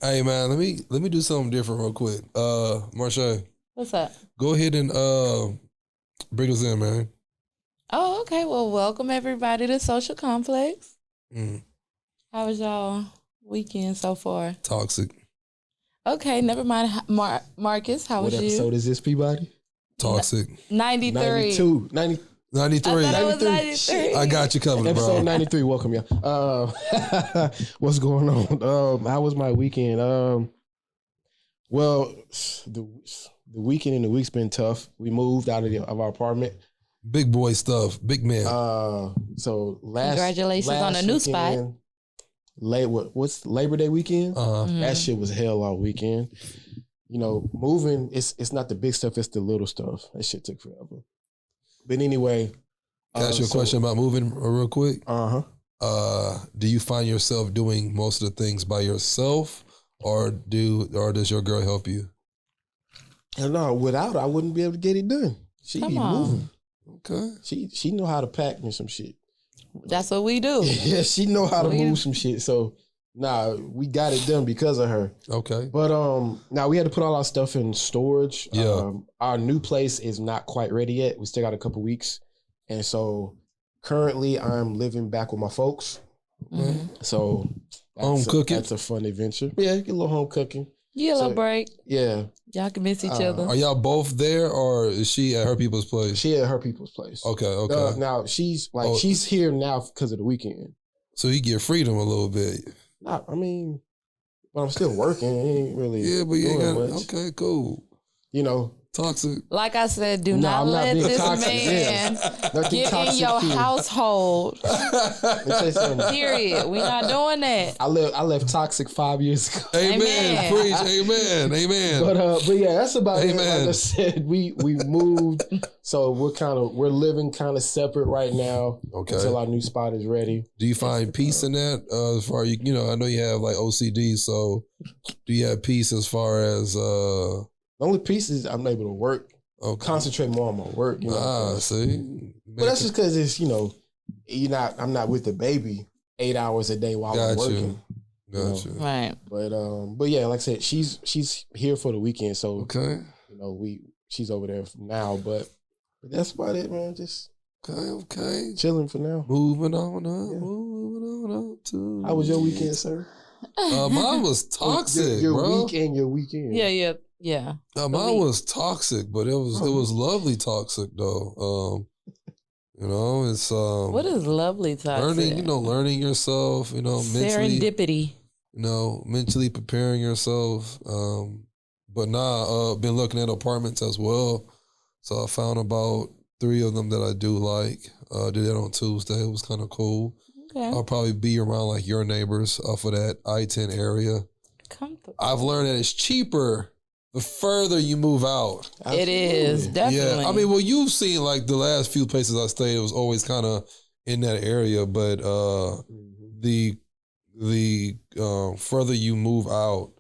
Hey man, let me do something different real quick. Marshay, What's up? go ahead and bring us in, man. Oh, okay. Well, welcome everybody to Social Complex. Mm, How was y'all weekend so far? toxic. Okay, never mind. Marcus, how What was episode you? is this, Peabody? Toxic. 93. 92. 90, 93. I thought it was 93. 93. I got you covered, episode bro. 93. Welcome, y'all. What's going on? How was my weekend? Well, the weekend and the week's been tough. We moved out of our apartment. Big boy stuff. Big man. So Congratulations on a new spot. What's Labor Day weekend? Mhm. That shit was hell all weekend. You know, moving, it's not the big stuff, it's the little stuff. That shit took forever. But anyway. Can I ask you a question about moving real quick? Do you find yourself doing most of the things by yourself or does your girl help you? No, without her, I wouldn't be able to get it done. She Come be on. moving. Okay. She know how to pack me some shit. That's what we do. Yeah, she know how to move some shit. So we got it done because of her. Okay. But now we had to put all our stuff in storage. Yeah. Our new place is not quite ready yet. We still got a couple weeks. And so currently I'm living back with my folks. Mm-hmm. So home cooking. That's a fun adventure. Yeah, get a little home cooking. You get a little break. Yeah. Y'all can miss each other. Are y'all both there or is she at her people's place? She at her people's place. Okay. Now she's she's here now because of the weekend. So you get freedom a little bit. But I'm still working. It ain't really Yeah, but you ain't doing got much. okay, cool. You know. Toxic. Like I said, do No, not I'm not let being this toxic, man Nothing get in toxic your here. household. Let me tell you something. Period. We not doing that. I left toxic 5 years ago. Amen. Amen. Preach. Amen. But yeah, that's about it. Amen. Like I said, we moved, so we're living kind of separate right now. Okay. Until our new spot is ready. Do you find peace in that? As far as you know, I know you have like OCD, so do you have peace as far as The only piece is I'm able to work, concentrate more on my work. You know, see. But that's just because it's I'm not with the baby 8 hours a day while I'm working. Gotcha. Right. But yeah, like I said, she's here for the weekend, so okay. She's over there now, but that's about it, man. Just okay, chilling for now. Moving on up to. How was your weekend, sir? Mine was toxic, your bro. weekend. Yeah. Mine was toxic, but it was lovely toxic though. It's what is lovely toxic? Learning yourself, mentally. Serendipity. Mentally preparing yourself. But been looking at apartments as well. So I found about 3 of them that I do like. Did that on Tuesday. It was kind of cool. Okay. I'll probably be around like your neighbors off of that I-10 area. Comfortable. I've learned that it's cheaper the further you move out. It is, definitely. Yeah, you've seen like the last few places I stayed, it was always kind of in that area, but the further you move out,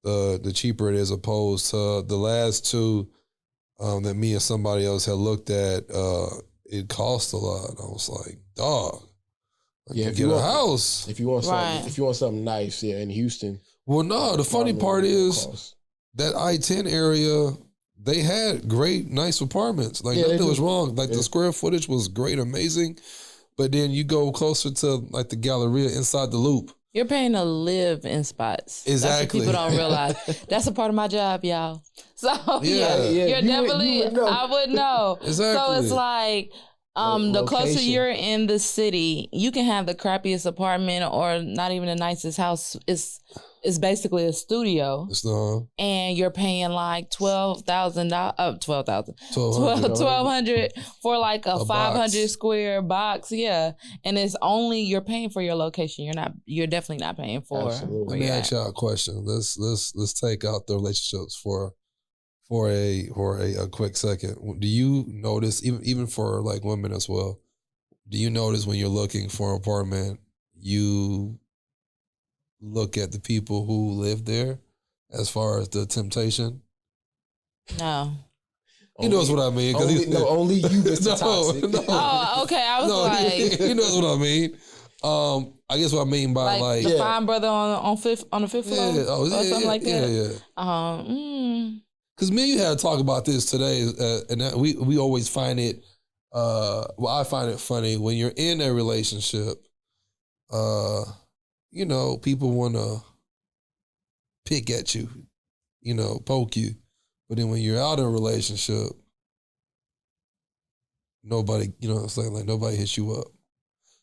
the cheaper it is, opposed to the last 2 that me and somebody else had looked at. It cost a lot. I was like, dog, if get a house. If you want something nice, in Houston. Well, no, the funny part is that I-10 area, they had great, nice apartments. Like nothing was wrong. Like the square footage was great, amazing. But then you go closer to like the Galleria inside the Loop. You're paying to live in spots. Exactly. That's what people don't realize. That's a part of my job, y'all. So Yeah. you're definitely, I would know. Exactly. So it's like, the closer you're in the city, you can have the crappiest apartment or not even the nicest house. It's basically a studio. And you're paying like $12,000 for like a 500 square box. Yeah. And it's only, you're paying for your location. You're definitely not paying for. Let me ask y'all a question. Let's take out the relationships for a quick second. Do you notice, even for like women as well, do you notice when you're looking for an apartment, you look at the people who live there as far as the temptation? No. He knows what I mean. Only you, Mr. Toxic. No. Oh, okay. I was like... He knows what I mean. I guess what I mean by like the fine brother on the fifth floor, or something like that. Yeah. Because me and you had to talk about this today, and we always find it. Well, I find it funny when you're in a relationship. You know, people want to pick at you, you know, poke you, but then when you're out of a relationship, nobody, you know what I'm saying, like nobody hits you up.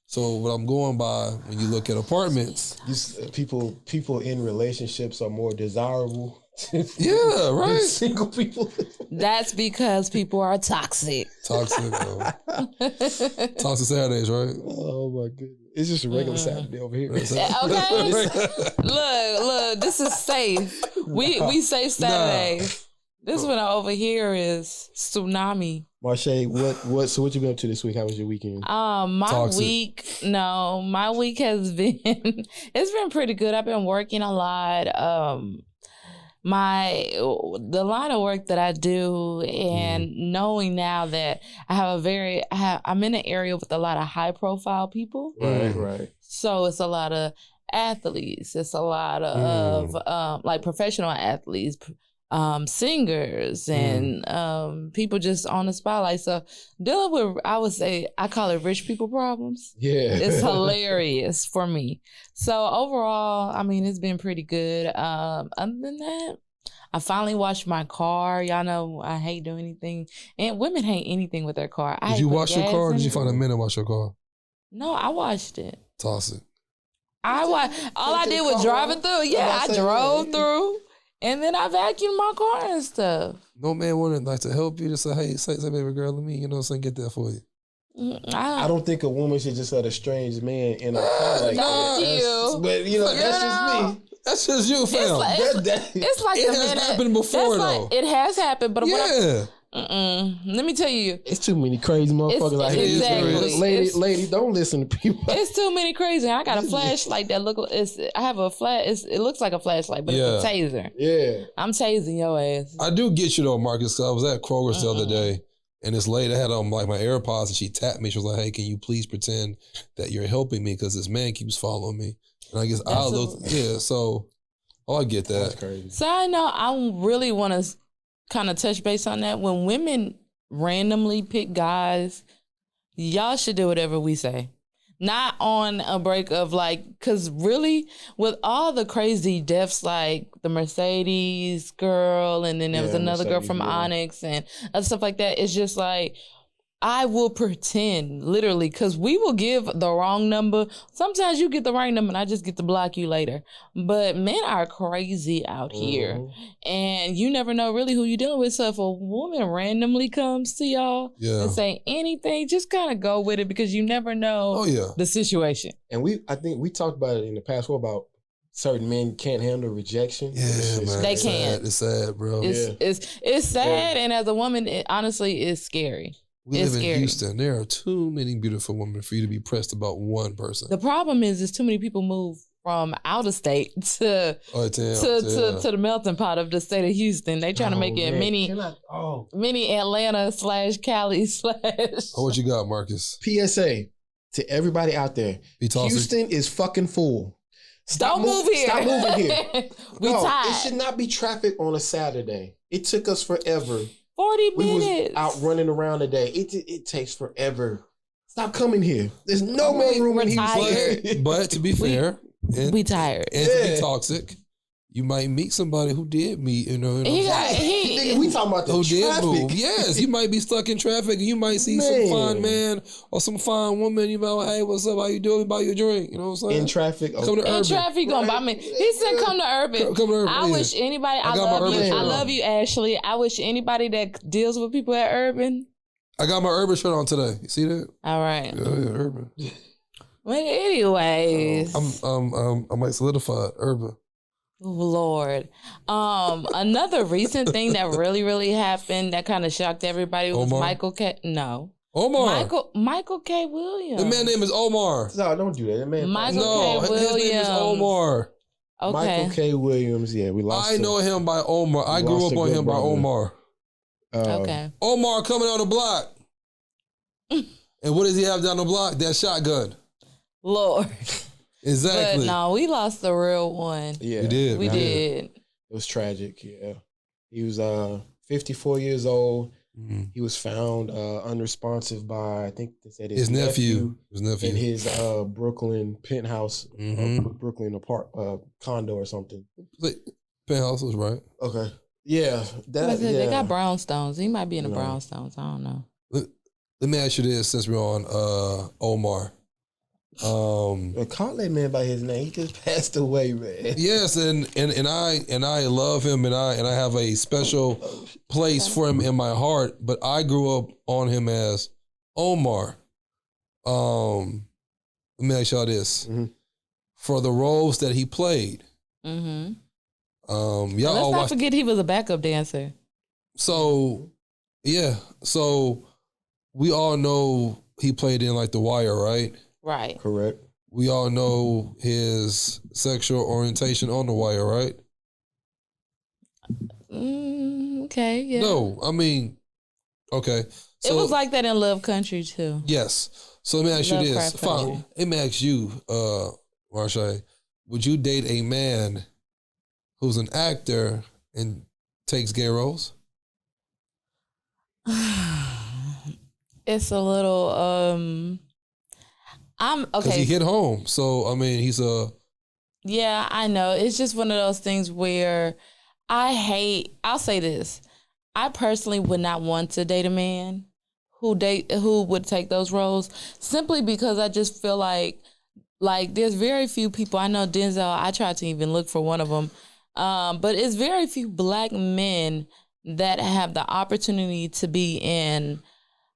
So what I'm going by when you look at apartments, people in relationships are more desirable. Yeah, right. Single people. That's because people are toxic. Toxic Saturdays, right? Oh my goodness. It's just a regular Saturday over here. Okay. Look, this is safe. We safe Saturdays. This one over here is tsunami. Marshay, so what you been up to this week? How was your weekend? My week has been it's been pretty good. I've been working a lot. The line of work that I do, and knowing now that I'm in an area with a lot of high profile people. Right. So it's a lot of athletes. It's a lot of like professional athletes, singers, and people just on the spotlight. So dealing with, I would say, I call it rich people problems. Yeah. It's hilarious for me. So overall, I mean, it's been pretty good. Other than that, I finally washed my car. Y'all know I hate doing anything. And women hate anything with their car. Did you wash your car or did you find a man to wash your car? No, I washed it. Toss it. All I did was drive it through. Yeah, I drove through. And then I vacuumed my car and stuff. No man wanted like to help you, just say, hey, say baby girl, let me, you know what I'm saying, get that for you. I don't think a woman should just let a strange man in a car like that. But you know, that's just me. That's just you, fam. It's like it has happened before, though. It has happened, but let me tell you, it's too many crazy motherfuckers out here. Exactly. Lady, don't listen to people. It's too many crazy. I got a flashlight that I have a flash. It looks like a flashlight, but it's a taser. Yeah, I'm tasing your ass. I do get you though, Marcus. Cause I was at Kroger's the other day, and this lady had on like my AirPods, and she tapped me. She was like, "Hey, can you please pretend that you're helping me? Because this man keeps following me." And I guess So, I get that. That's crazy. So I know I really want to kind of touch base on that. When women randomly pick guys, y'all should do whatever we say. Not on a break of like, because really with all the crazy deaths, like the Mercedes girl, and then there was another girl from Onyx and other stuff like that, it's just like, I will pretend, literally, because we will give the wrong number. Sometimes you get the right number and I just get to block you later. But men are crazy out here. And you never know really who you're dealing with. So if a woman randomly comes to y'all and say anything, just kind of go with it because you never know the situation. And I think we talked about it in the past. What about certain men can't handle rejection? Yeah, man. They can't. It's sad, bro. It's sad. And as a woman, it honestly is scary. We live in Houston. There are too many beautiful women for you to be pressed about one person. The problem is too many people move from out of state to the melting pot of the state of Houston. They trying to make it mini Atlanta / Cali / what you got, Marcus? PSA to everybody out there. Houston is fucking full. Don't move here. Stop moving here. Tired. It should not be traffic on a Saturday. It took us forever. 40 minutes. We was out running around today. It takes forever. Stop coming here. There's no more room in Houston. But to be fair, we tired. And to be toxic, you might meet somebody who did meet, we talking about the traffic. Did move. Yes, you might be stuck in traffic and you might see some fine man or some fine woman. You might, hey, what's up? How you doing? Buy you a drink. You know what I'm saying? In traffic. Come to Urban. In traffic, gonna buy me. He said come to Urban. Come to Urban. I wish anybody, I love you, Ashley. I wish anybody that deals with people at Urban. I got my Urban shirt on today. You see that? All right. Yeah, Urban. Well, anyways. I might solidify Urban. Lord. Another recent thing that really, really happened that kind of shocked everybody was Omar? Michael K. No. Omar. Michael K. Williams. The man's name is Omar. No, don't do that. Michael K. Williams. His name is Omar. Okay. Michael K. Williams, we lost I know him by Omar. I grew up on him by Omar. Okay. Omar coming on the block. And what does he have down the block? That shotgun. Lord. Exactly. But no, we lost the real one. Yeah, we did. We did. It was tragic. Yeah, he was 54 years old. Mm-hmm. He was found unresponsive by, I think they said his nephew. In his Brooklyn penthouse, Brooklyn condo or something. Penthouse was right. Okay. Yeah, they got brownstones. He might be in the brownstones. I don't know. Let me ask you this, since we're on Omar. Call that man by his name. He just passed away, man. Yes, and I love him, and I have a special place for him in my heart. But I grew up on him as Omar. Let me ask y'all this: for the roles that he played, let's not forget he was a backup dancer. So, yeah, so we all know he played in like The Wire, right? Right. Correct. We all know his sexual orientation on The Wire, right? Okay, yeah. No, I mean, okay. So, it was like that in Love Country too. Yes. So let me ask you this. Fine. Let me ask you, Marshay, would you date a man who's an actor and takes gay roles? It's a little I'm okay. Because he hit home. So I mean he's a Yeah, I know. It's just one of those things where I'll say this. I personally would not want to date a man who would take those roles, simply because I just feel like there's very few people. I know Denzel, I tried to even look for one of them. But it's very few black men that have the opportunity to be in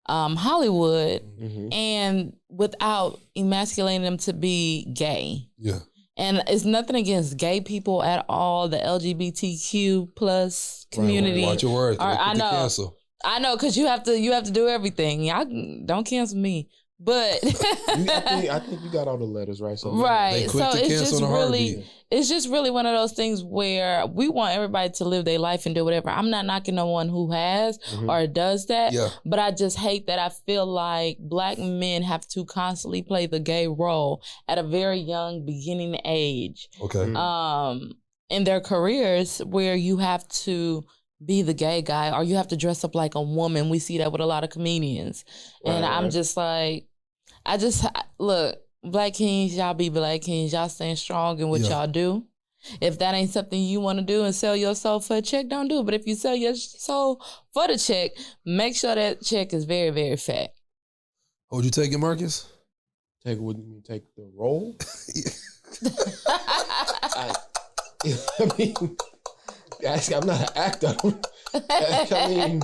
Hollywood and without emasculating them to be gay. Yeah. And it's nothing against gay people at all, the LGBTQ plus community. Watch your words. I know. Cancel. I know, because you have to do everything. Y'all don't cancel me. But I think you got all the letters right. So right. So it's just really one of those things where we want everybody to live their life and do whatever. I'm not knocking no one who has or does that. Yeah. But I just hate that I feel like black men have to constantly play the gay role at a very young beginning age. Okay. In their careers, where you have to be the gay guy or you have to dress up like a woman. We see that with a lot of comedians. Right, and I'm just like, look, black kings, y'all be black kings. Y'all stand strong in what y'all do. If that ain't something you want to do and sell your soul for a check, don't do it. But if you sell your soul for the check, make sure that check is very, very fat. Oh, would you take it, Marcus? Take the role? I mean, I'm not an actor. I mean...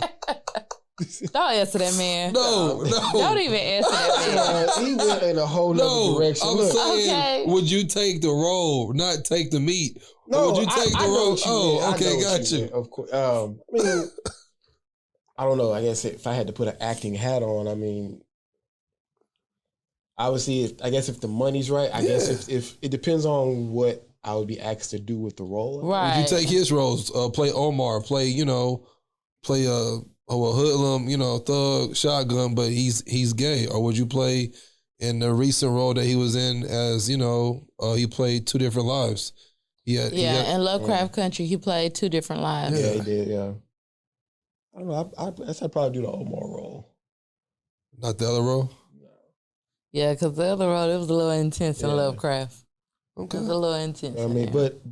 Don't answer that man. No. Don't even answer that man. He went in a whole nother direction. I'm saying, would you take the role, not take the meat? No, would you take the role? Oh, okay, got you. Of course. I mean, I don't know. I guess if I had to put an acting hat on, I mean, obviously, I guess if the money's right, I guess if it depends on what I would be asked to do with the role. Right. Would you take his roles? Play Omar. Play a hoodlum, thug, shotgun, but he's gay? Or would you play in the recent role that he was in as, he played two different lives? In Lovecraft Country, he played two different lives. Yeah, he did, yeah. I don't know, I'd probably do the Omar role. Not the other role? No. Yeah, because the other role, it was a little intense in Lovecraft. Okay. It was a little intense. I mean, but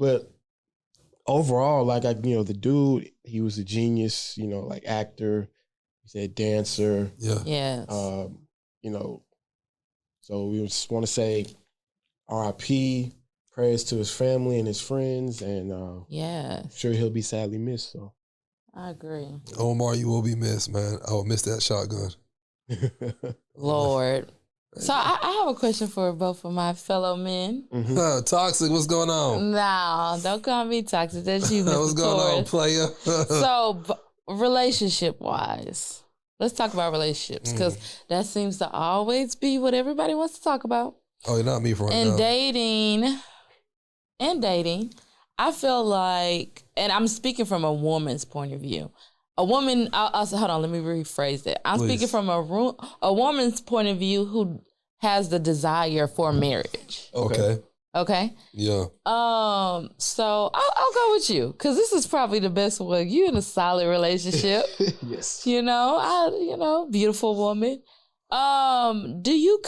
overall, the dude, he was a genius, actor. He said dancer. Yeah. Yes. So we just want to say R.I.P., prayers to his family and his friends, and I'm sure he'll be sadly missed. So I agree. Omar, you will be missed, man. I will miss that shotgun. Lord. So I have a question for both of my fellow men. Toxic, what's going on? No, don't call me toxic. That's you, Mr. What's going on, player? So, relationship-wise, let's talk about relationships, because that seems to always be what everybody wants to talk about. Oh, not me for right now. Dating, I feel like, and I'm speaking from a woman's point of view. A woman, hold on, let me rephrase that. I'm speaking from a woman's point of view who has the desire for marriage. Okay. Okay. Yeah. So I'll go with you because this is probably the best one. You in a solid relationship. Yes. Beautiful woman. Are you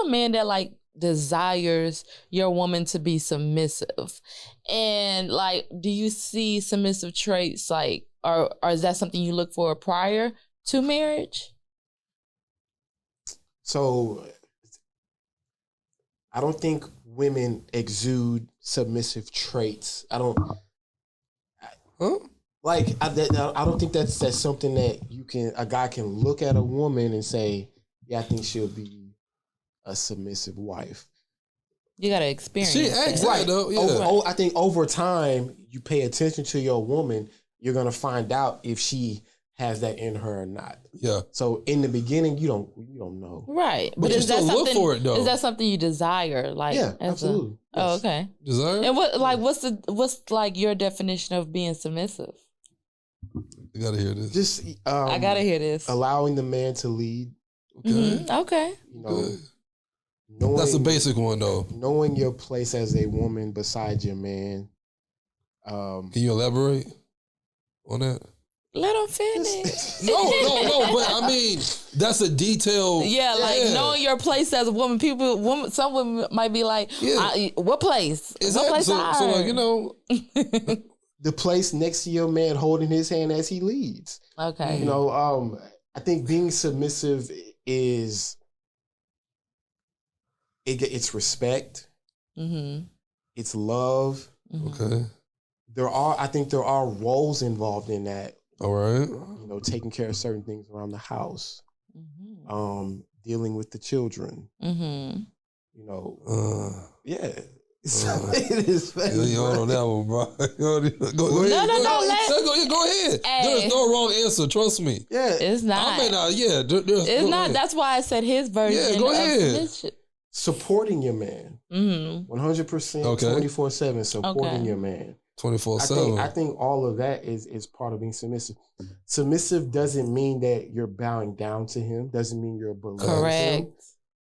a man that like desires your woman to be submissive? And like, do you see submissive traits like, or is that something you look for prior to marriage? So I don't think women exude submissive traits. I don't. I don't think that's something that a guy can look at a woman and say, yeah, I think she'll be a submissive wife. You gotta experience. She acts right though. Yeah. I think over time, you pay attention to your woman, you're gonna find out if she has that in her or not. Yeah. So in the beginning, you don't know. Right. But you still look for it though. Is that something you desire? Like, yeah, absolutely. Oh, okay. Desire? And what's like your definition of being submissive? You gotta hear this. Just I gotta hear this. Allowing the man to lead. Okay. Mm-hmm. Okay. That's a basic one though. Knowing your place as a woman beside your man. Can you elaborate on that? Let them finish. No, but I mean, that's a detail. Yeah, like knowing your place as a woman. Some women might be like, what place? Exactly. What place so like, the place next to your man holding his hand as he leads. Okay. I think being submissive is it's respect. Mm-hmm. It's love. Mm-hmm. Okay. I think there are roles involved in that. All right. Taking care of certain things around the house. Mm-hmm. Dealing with the children. Mm-hmm. Yeah. It is. You don't know that one, bro. Go ahead. Go ahead. There's no wrong answer. Trust me. Yeah, it's not. I may not. Yeah, it's not. That's why I said his version. Yeah, go ahead. Supporting your man. 100%. 24/7. Supporting your man. 24/7. I think all of that is part of being submissive. Submissive doesn't mean that you're bowing down to him. Doesn't mean you're below him.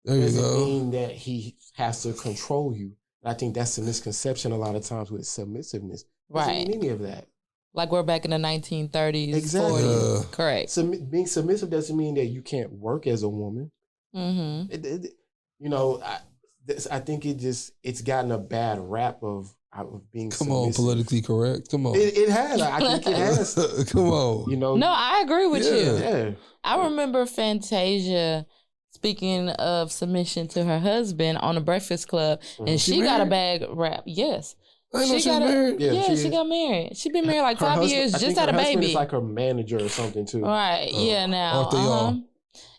There you doesn't go. mean that he has to control you. I think that's a misconception a lot of times with submissiveness. Doesn't mean any of that. Like we're back in the 1930s. Exactly. 40s. Correct. Being submissive doesn't mean that you can't work as a woman. Mm-hmm. I think it's gotten a bad rap of being Come submissive. on, politically correct. Come on. It has. I think it has. Come on. No, I agree with you. Yeah. I remember Fantasia speaking of submission to her husband on the Breakfast Club, and she got a bad rap. Yes. I know she's married. Yeah, she got married. She been married like 5 years, just had a baby. It's like her manager or something too. Right. Yeah. Now.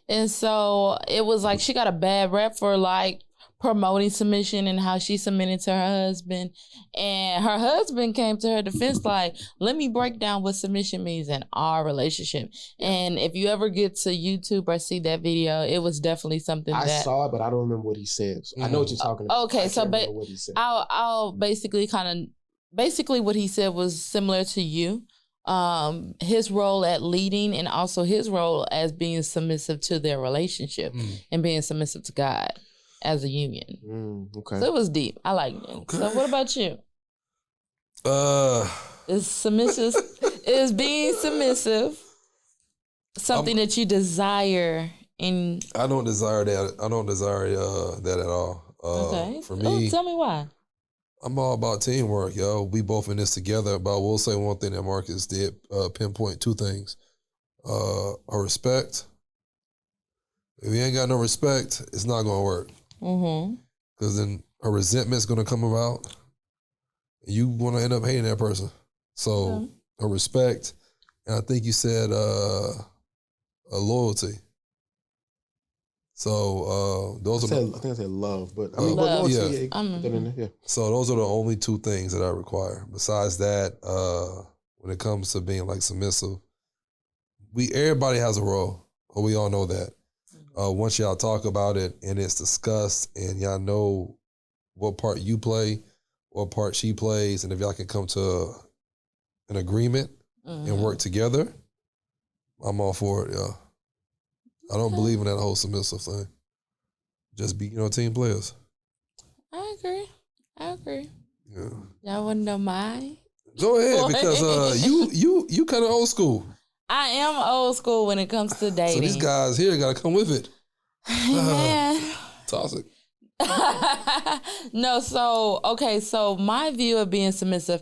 And so it was like she got a bad rap for like promoting submission and how she submitted to her husband. And her husband came to her defense like, let me break down what submission means in our relationship. And if you ever get to YouTube or see that video, it was definitely something I saw it, but I don't remember what he said. So I know what you're talking about. Okay, so what he said. I'll basically what he said was similar to you. His role at leading and also his role as being submissive to their relationship and being submissive to God as a union. Okay. So it was deep. I like it. Okay. So what about you? Is being submissive something that you desire in? I don't desire that. I don't desire that at all. Okay. For me, tell me why. I'm all about teamwork, yo. We both in this together. But we'll say one thing that Marcus did pinpoint two things: a respect. If you ain't got no respect, it's not gonna work. Because then a resentment's gonna come about. You want to end up hating that person. So a respect, and I think you said a loyalty. So those I think I said love, but I mean, loyalty. Yeah. So those are the only two things that I require. Besides that, when it comes to being like submissive, everybody has a role. We all know that. Once y'all talk about it and it's discussed and y'all know what part you play, what part she plays, and if y'all can come to an agreement and work together, I'm all for it, y'all. I don't believe in that whole submissive thing. Just be, team players. I I agree. Yeah. Y'all want to know my? Go ahead, because you kind of old school. I am old school when it comes to dating. So these guys here got to come with it. Man. Toxic. No, so my view of being submissive,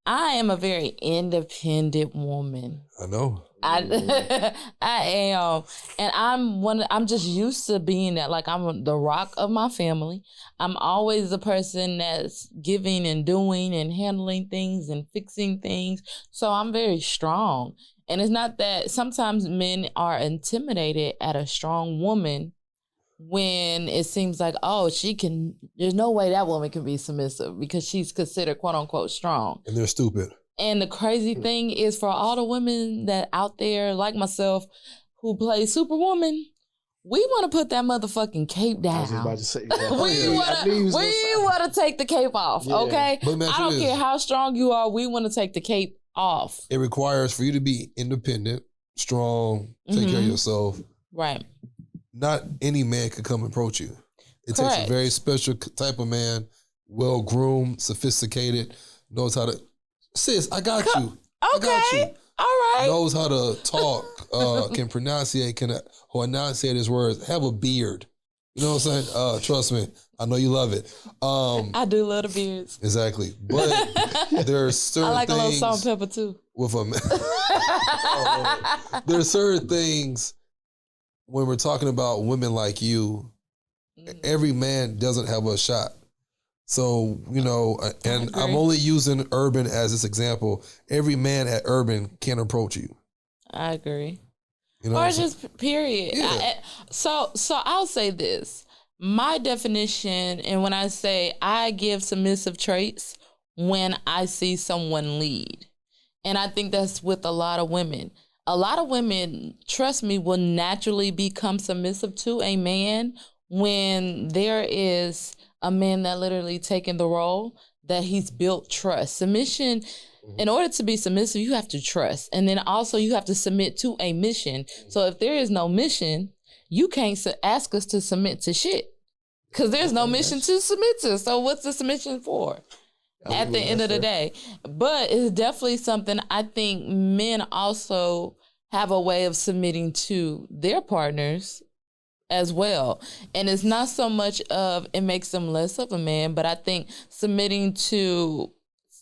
I am a very independent woman. I know. I am, and I'm just used to being that. Like, I'm the rock of my family. I'm always the person that's giving and doing and handling things and fixing things. So I'm very strong. And it's not that sometimes men are intimidated at a strong woman when it seems like, oh, there's no way that woman can be submissive because she's considered quote unquote strong. And they're stupid. And the crazy thing is, for all the women that out there like myself who play Superwoman, we want to put that motherfucking cape down. I was about to say that. we want to take the cape off, okay? But man, I don't care how strong you are. We want to take the cape off. It requires for you to be independent, strong, take care of yourself. Right. Not any man can come and approach you. It takes a very special type of man, well-groomed, sophisticated, knows how to... Sis, I got you. Okay. I got you. All right. Knows how to talk, can enunciate his words, have a beard. You know what I'm saying? Trust me, I know you love it. I do love the beards. Exactly. But there are certain things... I like a little salt and pepper too. With a man. There are certain things when we're talking about women like you, every man doesn't have a shot. So, and I'm only using Urban as this example. Every man at Urban can approach you. I agree. Or just period. Yeah. So I'll say this. My definition, and when I say I give submissive traits when I see someone lead. And I think that's with a lot of women. A lot of women, trust me, will naturally become submissive to a man when there is a man that literally taking the role that he's built trust. Submission, in order to be submissive, you have to trust. And then also you have to submit to a mission. So if there is no mission, you can't ask us to submit to shit because there's no mission to submit to. So what's the submission for? At the end of the day. But it's definitely something I think men also have a way of submitting to their partners as well. And it's not so much of it makes them less of a man, but I think submitting to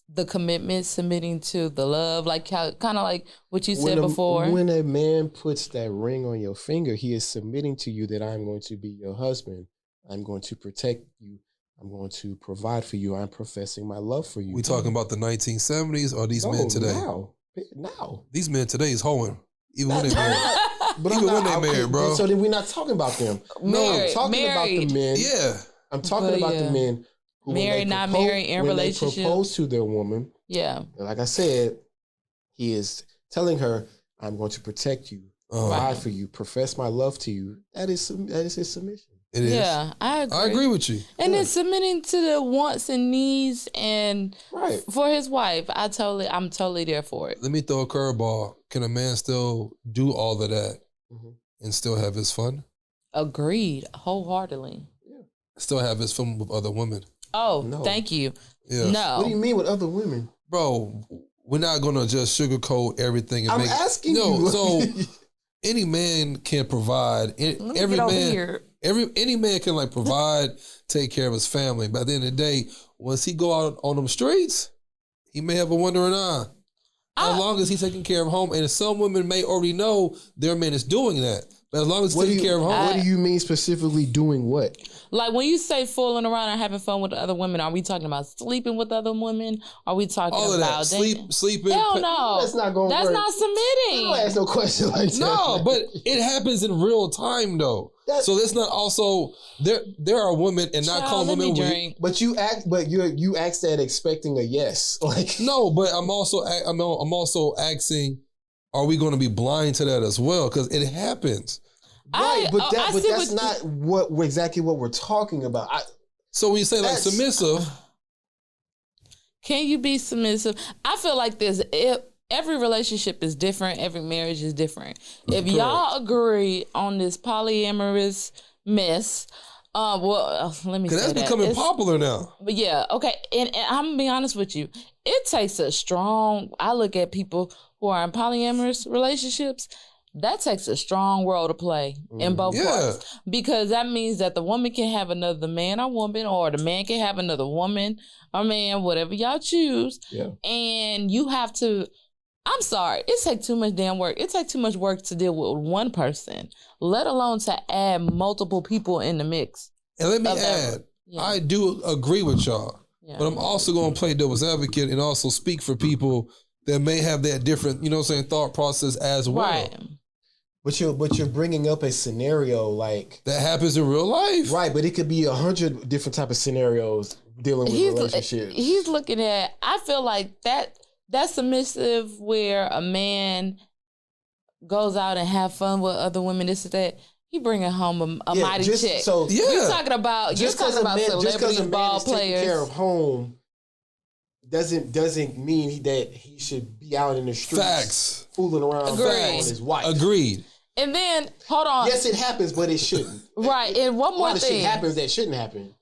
the commitment, submitting to the love, like kind of like what you said before. When a man puts that ring on your finger, he is submitting to you that I'm going to be your husband. I'm going to protect you. I'm going to provide for you. I'm professing my love for you. We talking about the 1970s or these men today? Now. These men today is hoeing. Even when they married. But even when they married, bro. So then we're not talking about them. I'm talking about the men. Yeah. I'm talking about the men who married, not married, in relationship. When they propose to their woman. Yeah. Like I said, he is telling her, I'm going to protect you, provide for you, profess my love to you. That is his submission. It is. Yeah, I agree. I agree with you. And then submitting to the wants and needs and for his wife. I'm totally there for it. Let me throw a curveball. Can a man still do all of that and still have his fun? Agreed. Wholeheartedly. Yeah. Still have his fun with other women. Oh, no. Thank you. Yes. No. What do you mean with other women? Bro, we're not going to just sugarcoat everything. And asking you. So any man can provide. Any man can provide, take care of his family. But at the end of the day, once he go out on them streets, he may have a wandering eye. As long as he's taking care of home, and some women may already know their man is doing that. But as long as he's taking care of home. What do you mean specifically doing what? Like when you say fooling around and having fun with other women, are we talking about sleeping with other women? Are we talking all about that? Sleeping? Hell no. That's not going to work. That's not submitting. Don't ask no question like that. No, but it happens in real time though. So that's not also there are women and not calling women weak. But you ask that expecting a yes. No, but I'm also asking, are we going to be blind to that as well? Because it happens. Right, but that's not exactly what we're talking about. So when you say submissive, can you be submissive? I feel like every relationship is different. Every marriage is different. If y'all agree on this polyamorous mess, Let me say that's becoming popular now. But yeah, okay. And I'm going to be honest with you. It takes a strong, I look at people who are in polyamorous relationships, that takes a strong role to play in both parts. Because that means that the woman can have another man or woman, or the man can have another woman or man, whatever y'all choose. Yeah. And you have to, I'm sorry, it takes too much damn work. It takes too much work to deal with one person, let alone to add multiple people in the mix. And let me add, I do agree with y'all, but I'm also going to play devil's advocate and also speak for people that may have that different, thought process as well. Right. But you're bringing up a scenario like that happens in real life, right? But it could be 100 different type of scenarios dealing with relationships. He's looking at. I feel like that's submissive, where a man goes out and have fun with other women. This and that. He bringing home a mighty check. So you're talking about celebrities, ball players. Taking care of home doesn't mean that he should be out in the streets fooling around on his wife. Agreed. And then, hold on. Yes, it happens, but it shouldn't. Right. And one more thing. Shit happens that shouldn't happen.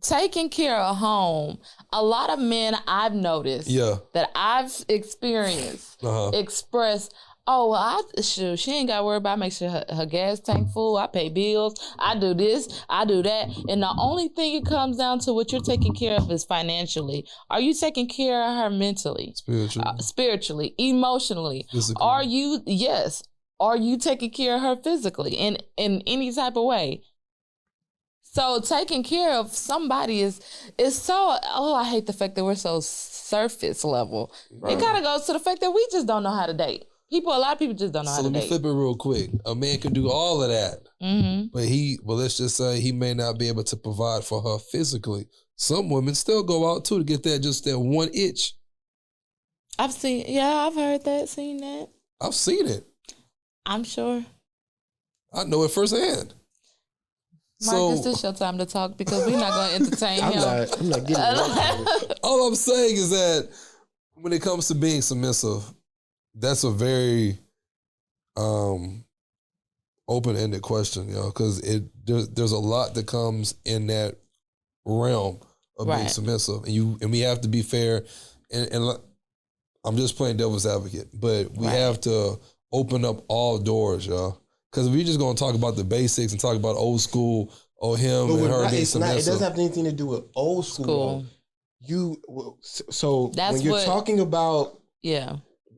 Taking care of home. A lot of men I've noticed that I've experienced express, oh, well, she ain't got to worry about, make sure her gas tank full. I pay bills. I do this. I do that. And the only thing it comes down to what you're taking care of is financially. Are you taking care of her mentally? Spiritually, emotionally? Physically. Are you taking care of her physically in any type of way? So taking care of somebody is so, I hate the fact that we're so surface level. Right. It kind of goes to the fact that we just don't know how to date. A lot of people just don't know how to date. So let me flip it real quick. A man can do all of that, but let's just say he may not be able to provide for her physically. Some women still go out too to get that one itch. I've heard that, seen that. I've seen it. I'm sure. I know it firsthand. Marcus, it's your time to talk because we're not going to entertain him. I'm not getting it. All I'm saying is that when it comes to being submissive, that's a very open-ended question, because there's a lot that comes in that realm of being submissive, and we have to be fair. And I'm just playing devil's advocate, but we have to open up all doors, y'all. Because if we're just going to talk about the basics and talk about old school, him and her being submissive. It doesn't have anything to do with old school. When you're talking about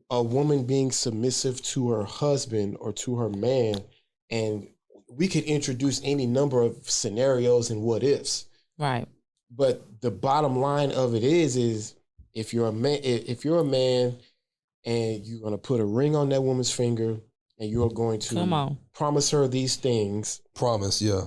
a woman being submissive to her husband or to her man, and we could introduce any number of scenarios and what ifs. Right. But the bottom line of it is if you're a man and you're going to put a ring on that woman's finger and you're going to promise her these things. Promise, yeah.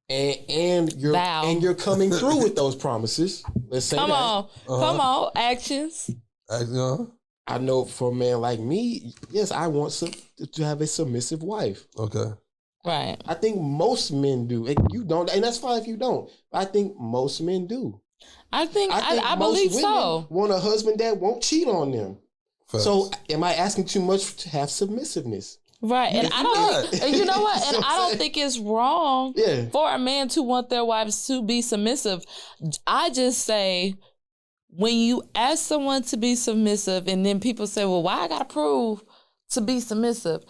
And you're coming through with those promises. Let's say Come on, actions. I know for a man like me, yes, I want to have a submissive wife. Okay. Right. I think most men do. And you don't, and that's fine if you don't. I think most men do. I believe so. Want a husband that won't cheat on them. First. So am I asking too much to have submissiveness? Right. And I don't think, you know what? And I don't think it's wrong for a man to want their wives to be submissive. I just say, when you ask someone to be submissive and then people say, well, why I got to prove to be submissive?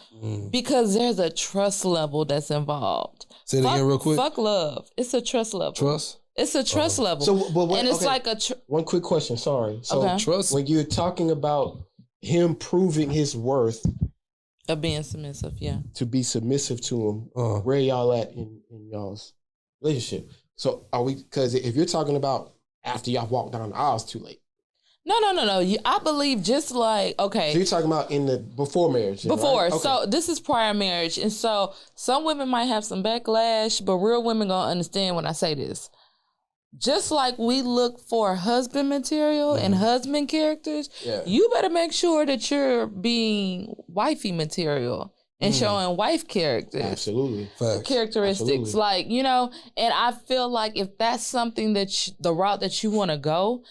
Because there's a trust level that's involved. Say it again real quick. Fuck love. It's a trust level. Trust? It's a trust level. So, and it's like a... One quick question, sorry. So trust, when you're talking about him proving his worth... Of being submissive, yeah. To be submissive to him, where y'all at in y'all's relationship? So are we... Because if you're talking about after y'all walk down the aisle, it's too late. No. I believe just like, okay. So you're talking about in the before marriage. Before. Right? Okay. So this is prior marriage. And so some women might have some backlash, but real women gonna understand when I say this. Just like we look for husband material and husband characters, you better make sure that you're being wifey material and showing wife characters. Absolutely. Facts. Characteristics. Absolutely. Like, and I feel like if that's something that the route that you want to go,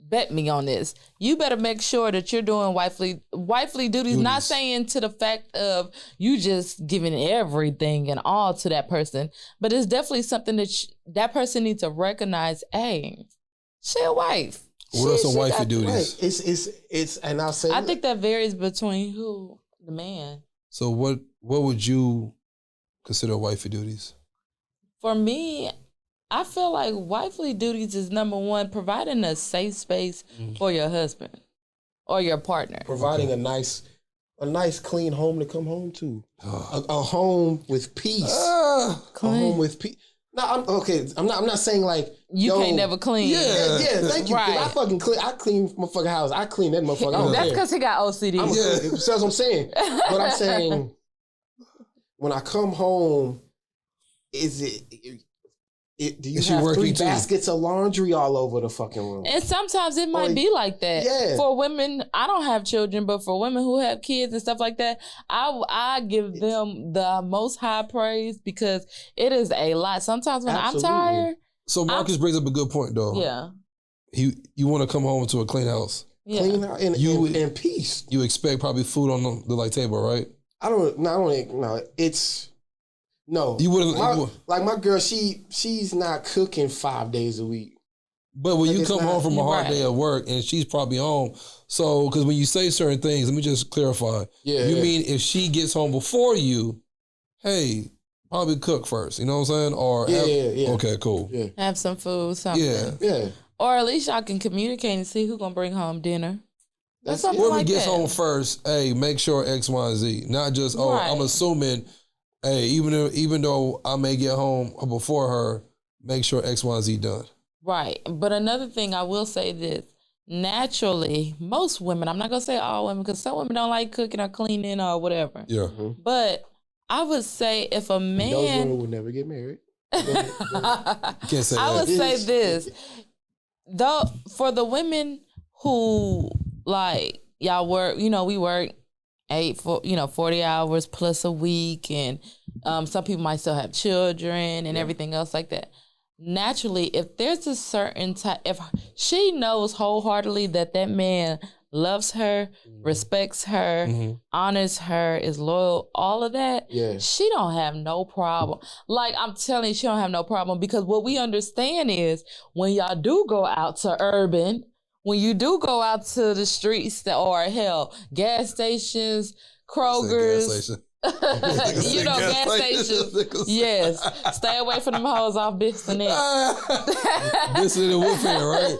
bet me on this. You better make sure that you're doing wifely duties. Not saying to the fact of you just giving everything and all to that person, but it's definitely something that that person needs to recognize. Hey, she a wife. What are some wifey duties? Right. It's and I'll say I think that varies between the man. So what would you consider wifey duties? For me, I feel like wifely duties is number one, providing a safe space for your husband or your partner. Providing a nice, clean home to come home to. A home with peace. A home with peace. No, I'm not saying like you can't never clean. Yeah, thank you. Right. I fucking clean. I clean my fucking house. I clean that motherfucker. That's because he got OCD. That's what I'm saying. But I'm saying when I come home, do you have 3 baskets of laundry all over the fucking room? And sometimes it might be like that. Yeah. For women, I don't have children, but for women who have kids and stuff like that, I give them the most high praise because it is a lot. Sometimes when I'm tired. So Marcus brings up a good point though. Yeah. You want to come home to a clean house. Yeah. Clean house and peace. You expect probably food on the table, right? No, you wouldn't like my girl. She's not cooking 5 days a week. But when you come home from a hard day of work and she's probably home, so because when you say certain things, let me just clarify. You mean if she gets home before you, hey, probably cook first. You know what I'm saying? Or okay, cool. Yeah. Have some food, something. Yeah. Or at least y'all can communicate and see who's gonna bring home dinner. Whoever gets home first, hey, make sure X, Y, and Z. Not just I'm assuming. Hey, even though I may get home before her, make sure X, Y, and Z done. Right. But another thing I will say this. Naturally, most women, I'm not going to say all women, because some women don't like cooking or cleaning or whatever. Yeah. But I would say if a man... Those women will never get married. Can't say I would say this. Though, for the women who, like, y'all work, we work 40 hours plus a week, and some people might still have children and everything else like that. Naturally, if there's a certain type, if she knows wholeheartedly that man loves her, respects her, honors her, is loyal, all of that, she don't have no problem. Like, I'm telling you, she don't have no problem, because what we understand is when y'all do go out to urban, when you do go out to the streets or gas stations, Kroger's, gas stations. Yes. Stay away from them hoes off Bissonnette. Bissonnette and Wolfhand, right?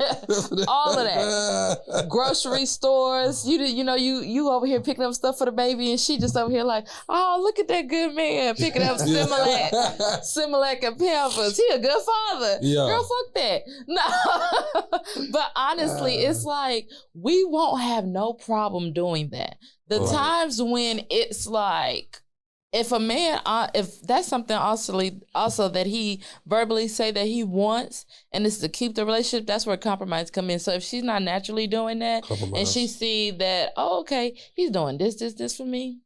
All of that. Grocery stores. You over here picking up stuff for the baby, and she just over here like, oh, look at that good man picking up Similac and Pampers. He a good father. Yeah. Girl, fuck that. No. But honestly, it's like we won't have no problem doing that. The times when it's like, if a man, if that's something also that he verbally say that he wants, and it's to keep the relationship, that's where compromise come in. So if she's not naturally doing that, and she see that, oh, okay, he's doing this for me,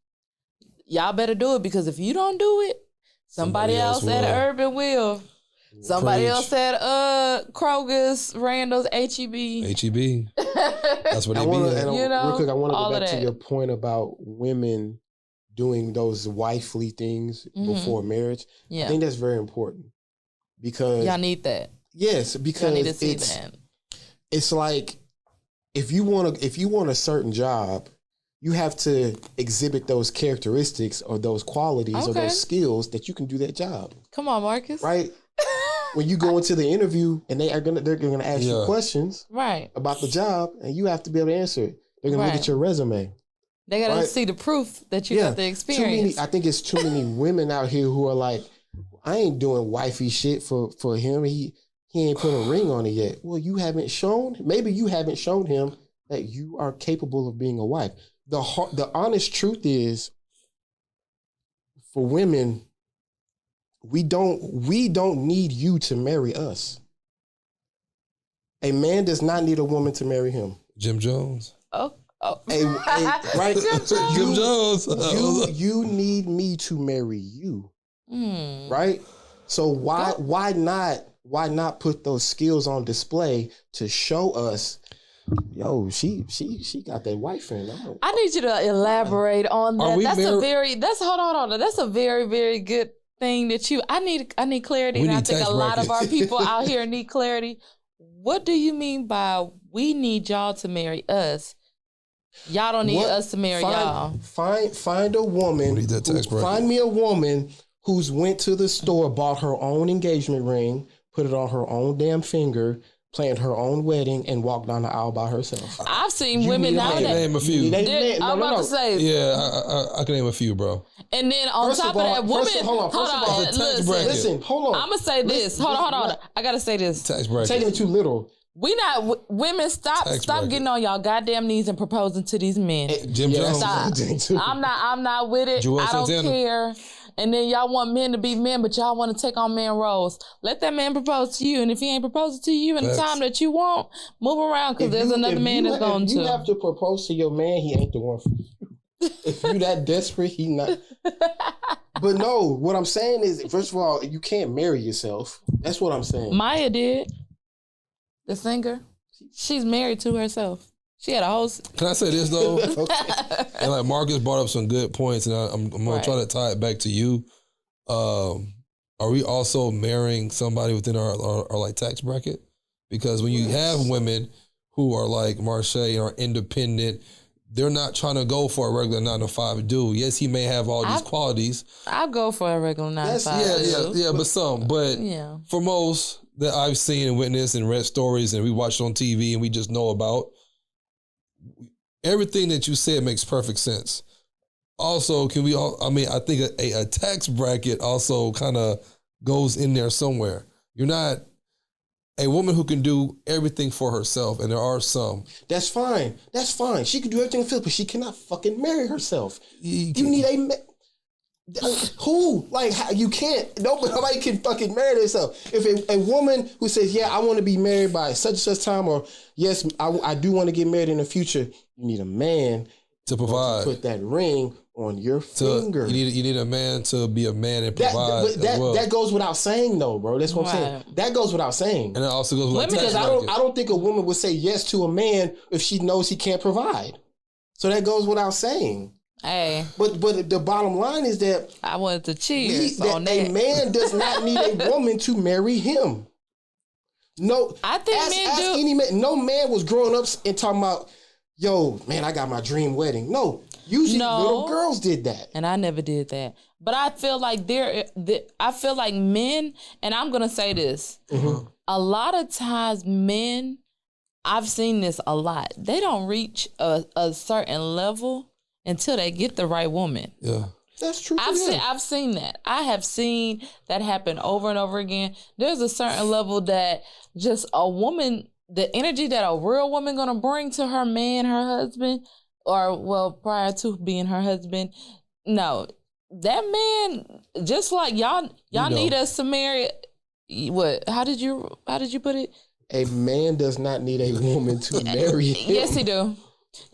y'all better do it, because if you don't do it, somebody else at Urban will. Somebody else at Kroger's, Randall's, HEB. HEB. That's what they be. Real quick, I want to go back to your point about women doing those wifely things before marriage. Yeah. I think that's very important, because y'all need that. Yes, because y'all need to see that. It's like if you want a certain job, you have to exhibit those characteristics or those qualities or those skills that you can do that job. Come on, Marcus. Right? When you go into the interview and they're gonna ask you questions about the job, and you have to be able to answer it. They're gonna look at your resume. They gotta see the proof that you got the experience. I think it's too many women out here who are like, I ain't doing wifey shit for him. He ain't put a ring on it yet. Well, maybe you haven't shown him that you are capable of being a wife. The honest truth is, for women, we don't need you to marry us. A man does not need a woman to marry him. Jim Jones. Right? Jim Jones. You need me to marry you. Right? So why not put those skills on display to show us Yo, she got that white friend. I need you to elaborate on that. Hold on. That's a very, very good thing that I need clarity. And I think a lot of our people out here need clarity. What do you mean by we need y'all to marry us? Y'all don't need us to marry y'all. Find a woman. Find me a woman who's went to the store, bought her own engagement ring, put it on her own damn finger, planned her own wedding, and walked down the aisle by herself. I've seen women nowadays. I can name a few. I'm about to say. Yeah, I can name a few, bro. And then on top of that, women. Listen, hold on. I'm gonna say this. Hold on. I gotta say this. Tax bracket. Taking it too little. Women stop getting on y'all goddamn knees and proposing to these men. Jim Jones. Stop. I'm not with it. I don't care. And then y'all want men to be men, but y'all want to take on man roles. Let that man propose to you, and if he ain't proposing to you in the time that you want, move around because there's another man that's going to. If you have to propose to your man, he ain't the one for you. If you that desperate, he not. But no, what I'm saying is, first of all, you can't marry yourself. That's what I'm saying. Maya did. The singer, she's married to herself. She had a whole. Can I say this though? And like Marcus brought up some good points, and I'm gonna try to tie it back to you. Are we also marrying somebody within our like tax bracket? Because when you have women who are like Marshay and are independent, they're not trying to go for a regular 9-to-5 dude. Yes, he may have all these qualities. I'll go for a regular 9-to-5 dude. But some. But for most that I've seen and witnessed and read stories and we watched on TV and we just know about, everything that you said makes perfect sense. Also, I think a tax bracket also kind of goes in there somewhere. You're not a woman who can do everything for herself, and there are some. That's fine. She can do everything for herself, but she cannot fucking marry herself. You need who? Like, you can't. Nobody can fucking marry themselves. If a woman who says, yeah, I want to be married by such and such time, or yes, I do want to get married in the future, you need a man to provide. To put that ring on your finger. You need a man to be a man and provide. That goes without saying, though, bro. That's what I'm saying. That goes without saying. And it also goes without saying. Because I don't think a woman would say yes to a man if she knows he can't provide. So that goes without saying. Hey, but the bottom line is that I wanted to cheers on that. A man does not need a woman to marry him. No, I think men do. Any man, no man was growing up and talking about, yo, man, I got my dream wedding. No, usually little girls did that, and I never did that. But I feel like men, and I'm gonna say this, a lot of times men, I've seen this a lot. They don't reach a certain level until they get the right woman. Yeah. That's true. I've seen that. I have seen that happen over and over again. There's a certain level that just a woman, the energy that a real woman gonna bring to her man, her husband, or prior to being her husband, no. That man, just like y'all need us to marry. What? How did you put it? A man does not need a woman to marry him. Yes, he do.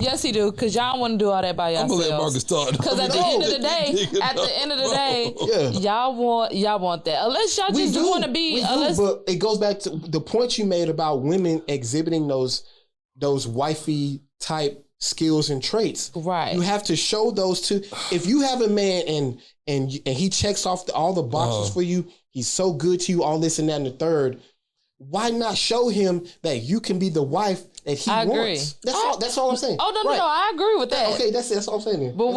Yes, he do, because y'all want to do all that by yourselves. I'm gonna let Marcus talk. Because at the end of the day, y'all want that. Unless y'all just want to be. But it goes back to the point you made about women exhibiting those wifey type skills and traits. Right. You have to show those to. If you have a man and he checks off all the boxes for you, he's so good to you, all this and that and the third. Why not show him that you can be the wife that he wants? That's all I'm saying. Oh no, I agree with that. Okay, that's all I'm saying. But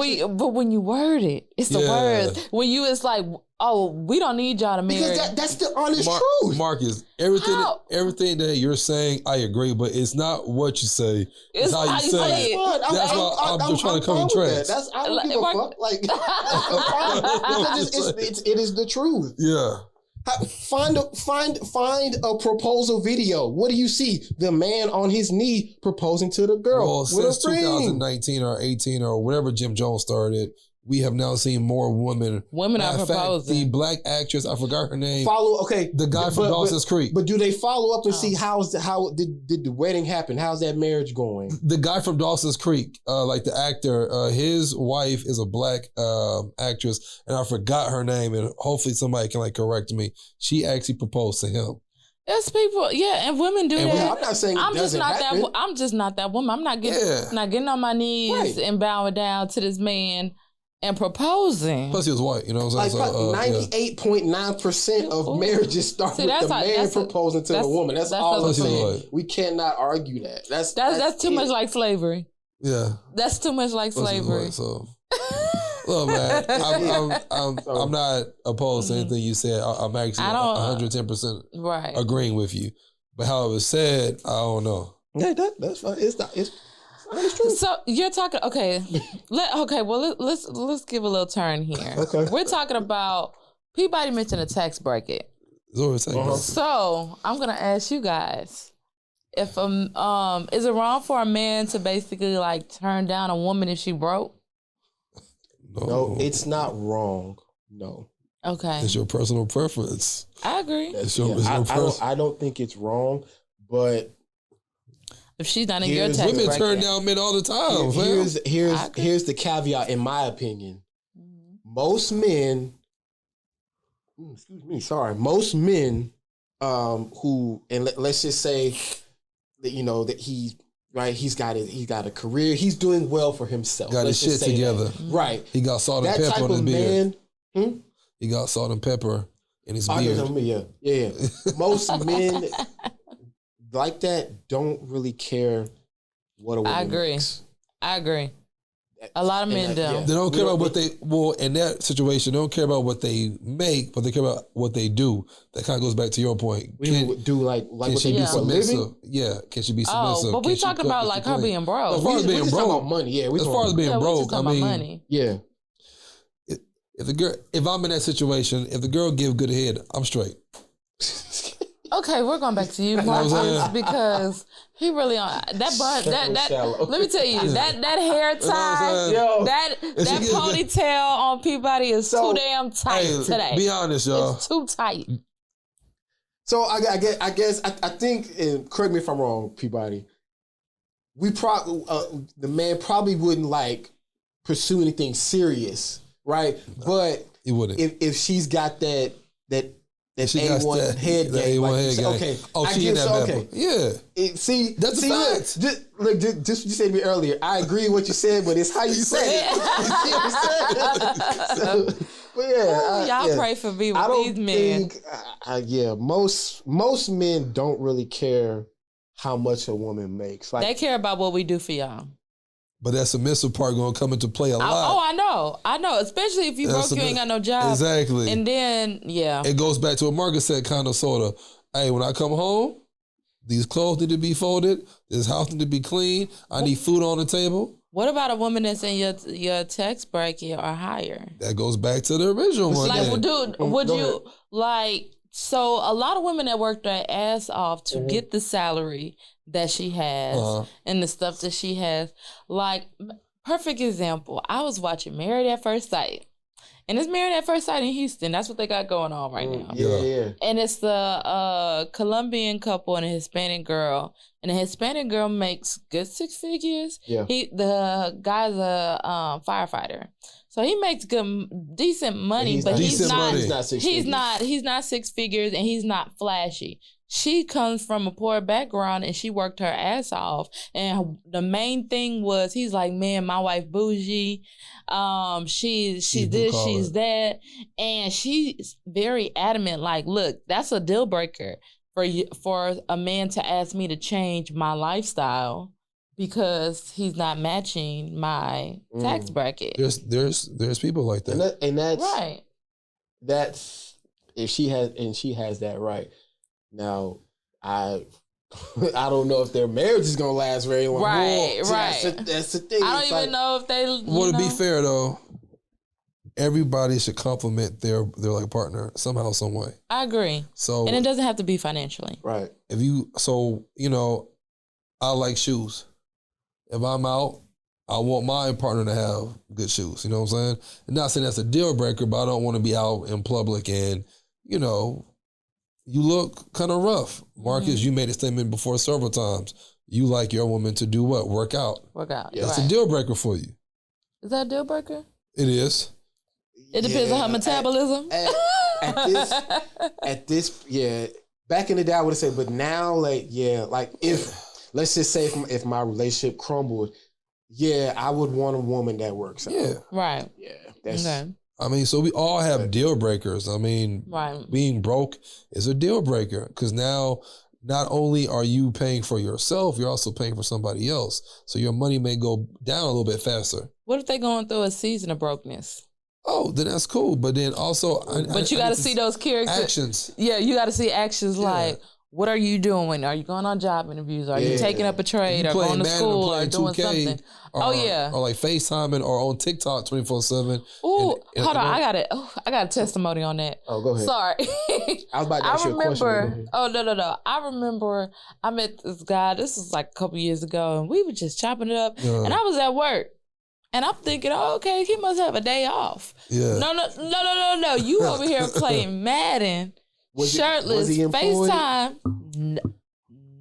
when you word it, it's the words. When it's like, oh, we don't need y'all to marry. Because that's the honest truth. Marcus, everything that you're saying, I agree, but it's not what you say. It's how you say it. That's why I'm just trying to come in tracks. I don't give a fuck. Like, it is the truth. Yeah. Find a proposal video. What do you see? The man on his knee proposing to the girl. Well, since 2019 or 18 or whatever Jim Jones started, we have now seen more women. Women are proposing. The black actress, I forgot her name. The guy from Dawson's Creek. But do they follow up and see how did the wedding happen? How's that marriage going? The guy from Dawson's Creek, like the actor, his wife is a black actress, and I forgot her name, and hopefully somebody can correct me. She actually proposed to him. It's people, yeah, and women do that. I'm not saying I'm just not that woman. I'm not getting on my knees and bowing down to this man and proposing. Plus, he was white. You know what I'm saying? 98.9% of marriages start with the man proposing to the woman. That's all I'm saying. We cannot argue that. That's too much like slavery. Yeah, that's too much like slavery. So. Look, man, I'm not opposed to anything you said. I'm actually 110% agreeing with you. But how it was said, I don't know. Yeah, that's fine. It's true. So you're talking, okay. Let's give a little turn here. Okay. We're talking about, Peabody mentioned a tax bracket. So I'm gonna ask you guys, if is it wrong for a man to basically like turn down a woman if she broke? No, it's not wrong. No. Okay. It's your personal preference. I agree. I don't think it's wrong, but if she's not in your tax bracket. Women turn down men all the time. Here's the caveat, in my opinion. Most men, most men who, and let's just say that, that he's right, he's got a career. He's doing well for himself. Got his shit together. That. Right. He got salt and pepper on his beard. He got salt and pepper in his beard. Yeah. Most men like that don't really care what a woman makes. I agree. A lot of men don't. They don't care about what they, in that situation, they don't care about what they make, but they care about what they do. That kind of goes back to your point. Can she be submissive? Yeah. Can she be submissive? But we talking about like her being broke. As far as being broke. About money, as far as being broke, I mean, money. Yeah. If I'm in that situation, if the girl give good head, I'm straight. Okay, we're going back to you, Marcus, because he really on that bun. That let me tell you, that hair tie, that ponytail on Peabody is too damn tight today. Be honest, y'all. It's too tight. So I think, and correct me if I'm wrong, Peabody. The man probably wouldn't like pursue anything serious, right? But he wouldn't. If she's got that A1 head game. Okay. Oh, she in that pepper. Yeah. That's a fact. Just what you said to me earlier. I agree with what you said, but it's how you said it. You see what I'm saying? Y'all pray for me with these men. Most men don't really care how much a woman makes. They care about what we do for y'all. But that submissive part going to come into play a lot. I know. Especially if you broke, you ain't got no job. Exactly. And then, it goes back to what Marcus said, kind of, sort of. Hey, when I come home, these clothes need to be folded. This house need to be clean. I need food on the table. What about a woman that's in your tax bracket or higher? That goes back to the original one. Like, dude, would you, like, so a lot of women that work their ass off to get the salary that she has and the stuff that she has. Like, perfect example, I was watching Married at First Sight. And it's Married at First Sight in Houston. That's what they got going on right now. Yeah. And it's the Colombian couple and a Hispanic girl. And the Hispanic girl makes good 6 figures. Yeah. The guy's a firefighter. So he makes decent money, but he's not 6 figures and he's not flashy. She comes from a poor background and she worked her ass off. And the main thing was, he's like, man, my wife bougie. She's this, she's that. And she's very adamant, like, look, that's a deal breaker for a man to ask me to change my lifestyle because he's not matching my tax bracket. There's people like that. And that's right. That's if she has that right. Now, I don't know if their marriage is gonna last very long. Right. That's the thing. I don't even know if they. Well, to be fair though, everybody should compliment their like partner somehow, some way. I agree. So, and it doesn't have to be financially. Right. I like shoes. If I'm out, I want my partner to have good shoes. You know what I'm saying? I'm not saying that's a deal breaker, but I don't want to be out in public and, you look kind of rough. Marcus, you made a statement before several times. You like your woman to do what? Work out. Yeah, that's a deal breaker for you. Is that a deal breaker? It is. It depends on her metabolism. At this, back in the day, I would have said, but now, like, yeah, like if let's just say if my relationship crumbled, yeah, I would want a woman that works out. Yeah, right. Yeah, that's. Okay. I mean, so we all have deal breakers. I mean, being broke is a deal breaker because now not only are you paying for yourself, you're also paying for somebody else. So your money may go down a little bit faster. What if they're going through a season of brokenness? Oh, then that's cool. But then also... But you got to see those characters. Actions. Yeah, you got to see actions like... What are you doing? Are you going on job interviews? Are you taking up a trade or going to school or doing 2K, something? Or like FaceTiming or on TikTok 24/7. Hold on. I got a testimony on that. Oh, go ahead. Sorry. I was about to ask you a question. No. I remember I met this guy. This was like a couple years ago, and we were just chopping it up. And I was at work. And I'm thinking, oh, okay, he must have a day off. Yeah. No. You over here playing Madden. Shirtless, FaceTime,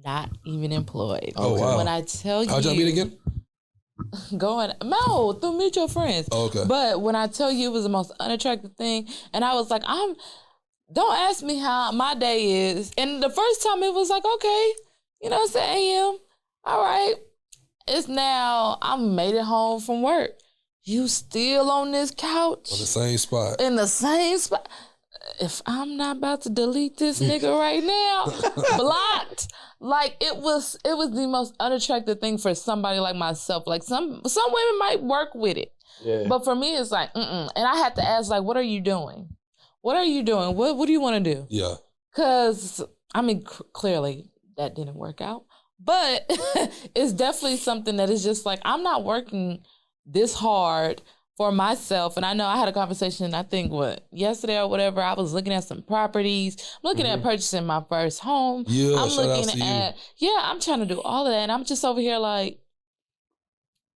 not even employed. Oh, wow. When I tell you... How'd y'all meet again? Through mutual friends. Oh, okay. But when I tell you it was the most unattractive thing, and I was like, don't ask me how my day is. And the first time it was like, okay, it's 8 a.m. All right. It's now, I made it home from work. You still on this couch? On the same spot. In the same spot. If I'm not about to delete this nigga right now, blocked. Like it was the most unattractive thing for somebody like myself. Like some women might work with it, but for me it's like, And I had to ask, like, what are you doing? What are you doing? What do you want to do? Yeah. Because I mean, clearly that didn't work out, but it's definitely something that is just like I'm not working this hard for myself. And I know I had a conversation, I think, yesterday or whatever, I was looking at some properties. I'm looking at purchasing my first home. Yeah, I'm looking at, I'm trying to do all of that. And I'm just over here like,